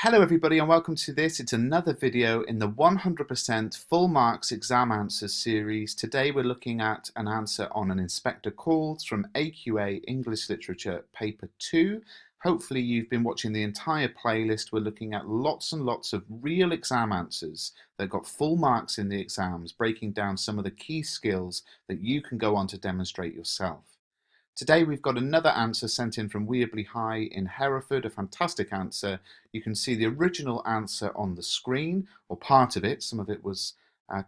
Hello everybody and welcome to this. It's another video in the 100% full marks exam answers series. Today we're looking at an answer on an inspector calls from AQA English Literature paper 2. Hopefully you've been watching the entire playlist. We're looking at lots and lots of real exam answers that got full marks in the exams, breaking down some of the key skills that you can go on to demonstrate yourself. Today we've got another answer sent in from Wearbley High in Hereford, a fantastic answer. You can see the original answer on the screen, or part of it. Some of it was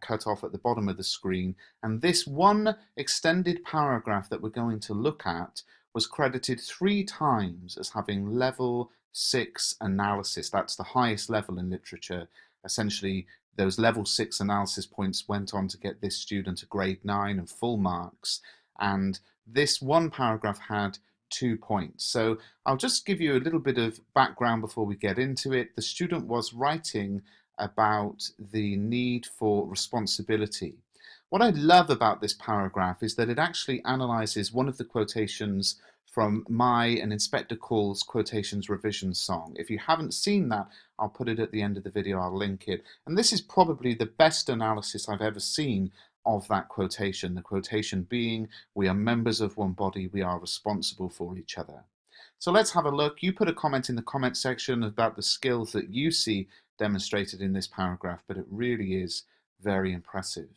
cut off at the bottom of the screen. And this one extended paragraph that we're going to look at was credited 3 times as having level 6 analysis. That's the highest level in literature. Essentially, those level 6 analysis points went on to get this student a grade 9 and full marks. And this one paragraph had 2 points. So I'll just give you a little bit of background before we get into it. The student was writing about the need for responsibility. What I love about this paragraph is that it actually analyzes one of the quotations from my and Inspector Call's quotations revision song. If you haven't seen that, I'll put it at the end of the video, I'll link it. And this is probably the best analysis I've ever seen of that quotation, the quotation being, we are members of one body, we are responsible for each other. So let's have a look. You put a comment in the comment section about the skills that you see demonstrated in this paragraph, but it really is very impressive.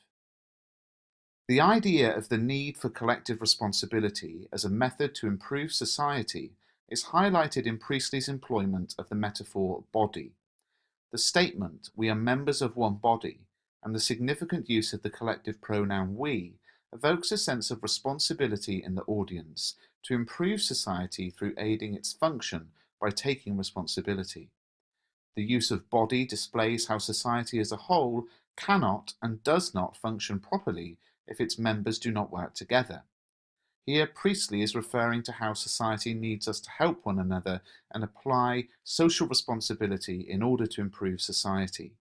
The idea of the need for collective responsibility as a method to improve society is highlighted in Priestley's employment of the metaphor body. The statement, we are members of one body, and the significant use of the collective pronoun we evokes a sense of responsibility in the audience to improve society through aiding its function by taking responsibility. The use of body displays how society as a whole cannot and does not function properly if its members do not work together. Here, Priestley is referring to how society needs us to help one another and apply social responsibility in order to improve society.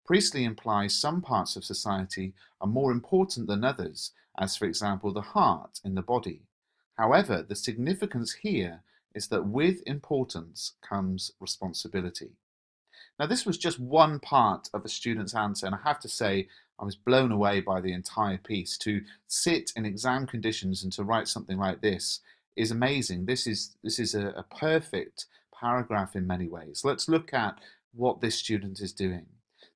Priestley implies some parts of society are more important than others, as for example the heart in the body. However, the significance here is that with importance comes responsibility. Now this was just one part of a student's answer, and I have to say I was blown away by the entire piece. To sit in exam conditions and to write something like this is amazing. This is a perfect paragraph in many ways. Let's look at what this student is doing.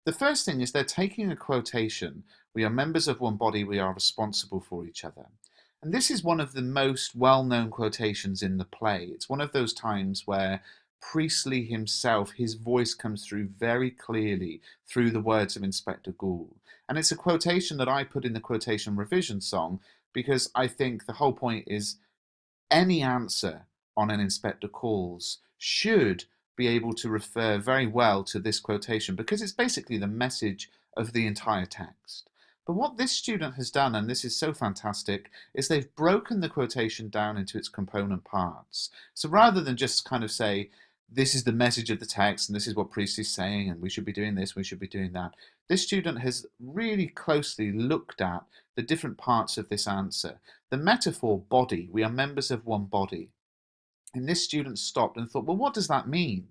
The first thing is they're taking a quotation, we are members of one body, we are responsible for each other. And this is one of the most well-known quotations in the play. It's one of those times where Priestley himself, his voice comes through very clearly through the words of Inspector Gould. And it's a quotation that I put in the quotation revision song because I think the whole point is any answer on an Inspector Calls should be able to refer very well to this quotation because it's basically the message of the entire text. But what this student has done, and this is so fantastic, is they've broken the quotation down into its component parts. So rather than just kind of say, this is the message of the text and this is what Priestley's saying and we should be doing this, we should be doing that, this student has really closely looked at the different parts of this answer. The metaphor body, we are members of one body. And this student stopped and thought, well, what does that mean?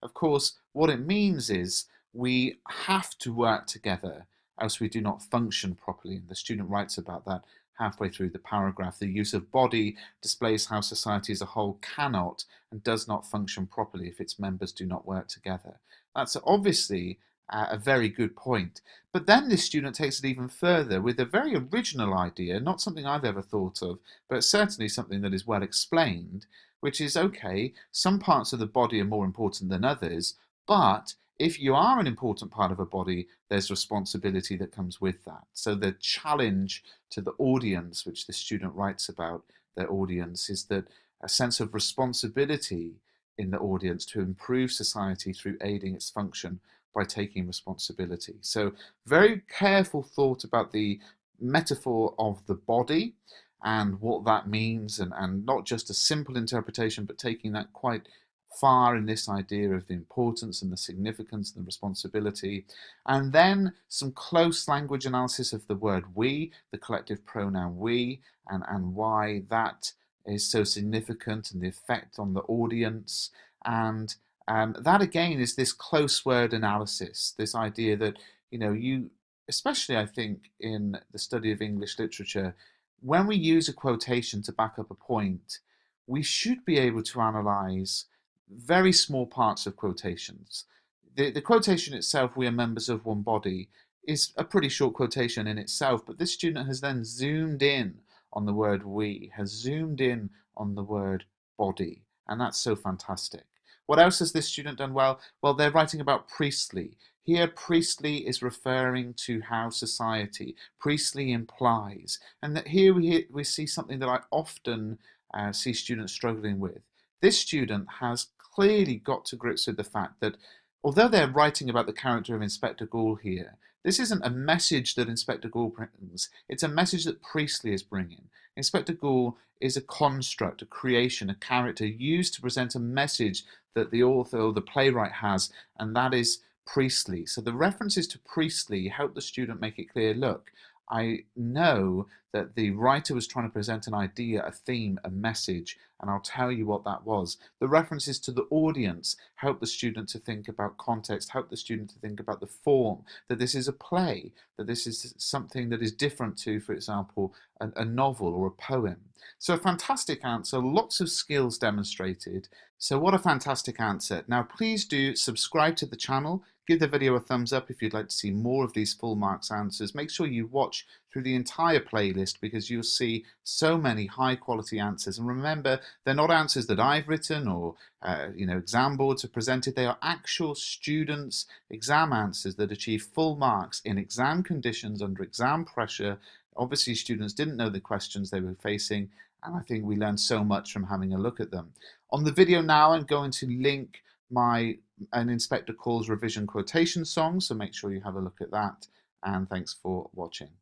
Of course, what it means is we have to work together, else we do not function properly. And the student writes about that halfway through the paragraph. The use of body displays how society as a whole cannot and does not function properly if its members do not work together. That's obviously a very good point. But then this student takes it even further with a very original idea, not something I've ever thought of, but certainly something that is well explained, which is, okay, some parts of the body are more important than others, but if you are an important part of a body, there's responsibility that comes with that. So the challenge to the audience, which the student writes about their audience, is that a sense of responsibility in the audience to improve society through aiding its function by taking responsibility. So very careful thought about the metaphor of the body and what that means, and not just a simple interpretation, but taking that quite far in this idea of the importance and the significance and the responsibility. And then some close language analysis of the word we, the collective pronoun we, and why that is so significant and the effect on the audience, and That again is this close word analysis, this idea that, you, especially I think in the study of English literature, when we use a quotation to back up a point, we should be able to analyze very small parts of quotations. The quotation itself, "we are members of one body," is a pretty short quotation in itself, but this student has then zoomed in on the word "we," has zoomed in on the word "body," and that's so fantastic. What else has this student done well? Well, they're writing about priestly. Here, priestly is referring to how society, priestly implies, and that here we see something that I often see students struggling with. This student has clearly got to grips with the fact that although they're writing about the character of Inspector Gould here, this isn't a message that Inspector Gould brings, it's a message that Priestley is bringing. Inspector Gould is a construct, a creation, a character used to present a message that the author or the playwright has, and that is Priestley. So the references to Priestley help the student make it clear, look, I know that the writer was trying to present an idea, a theme, a message, and I'll tell you what that was. The references to the audience help the student to think about context, help the student to think about the form, that this is a play, that this is something that is different to, for example, a novel or a poem. So a fantastic answer, lots of skills demonstrated. So what a fantastic answer. Now please do subscribe to the channel, give the video a thumbs up if you'd like to see more of these full marks answers. Make sure you watch through the entire playlist because you'll see so many high quality answers. And remember, they're not answers that I've written or exam boards have presented. They are actual students' exam answers that achieve full marks in exam conditions under exam pressure. Obviously, students didn't know the questions they were facing, and I think we learned so much from having a look at them. On the video now, I'm going to link an Inspector Calls revision quotation song, so make sure you have a look at that, and thanks for watching.